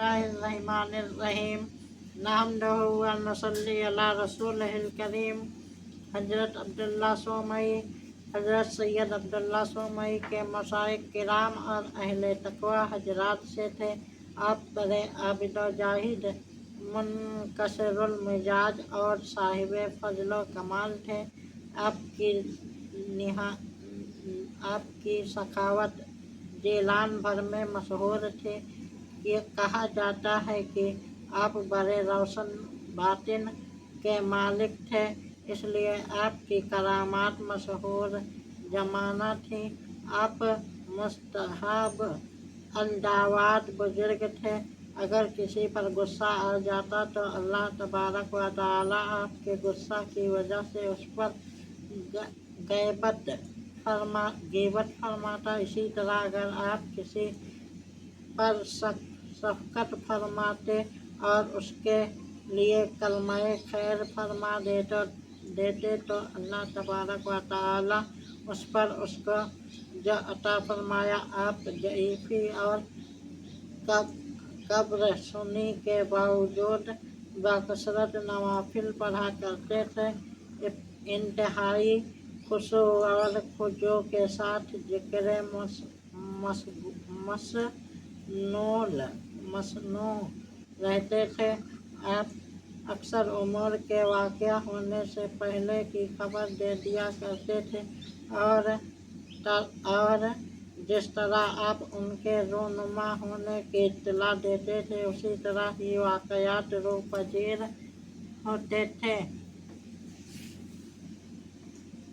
बिस्मिल्लाहिर्रहमानिर्रहीम नहमदुहु व नसल्ली अला रसूलिहिल करीम। हज़रत अब्दुल्ला सोमई, हज़रत सैयद अब्दुल्ला सोमई के मशाइख किराम और अहले तकवा हजरात से थे। आप बड़े आबिद व जाहिद, मुनकसिरुल मिजाज और साहिब फजल कमाल थे। आपकी सखावत जिलान भर में मशहूर थी। ये कहा जाता है कि आप बड़े रोशन बातिन के मालिक थे, इसलिए आपकी करामात मशहूर जमाना थी। आप मुस्तहब अलजावात बुजुर्ग थे। अगर किसी पर गुस्सा आ जाता तो अल्लाह तबारक व तआला आपके गुस्सा की वजह से उस पर गीबत फरमाता। इसी तरह अगर आप किसी पर शफ़क़त फरमाते और उसके लिए कलमाए खैर फरमा देते तो अल्लाह तबारक व तआला उस पर उसको जो अता फरमाया। आप ज़ईफ़ी और कब्र सुनी के बावजूद बकसरत नवाफिल पढ़ा करते थे। इंतहाई खुशू और खुजू के साथ ज़िक्र मसनू रहते थे। आप अक्सर उमूर के वाक़या होने से पहले की खबर दे दिया करते थे और जिस तरह आप उनके रूनुमा होने की इत्तला देते थे, उसी तरह ही वाक़यात रूह पजीर होते थे।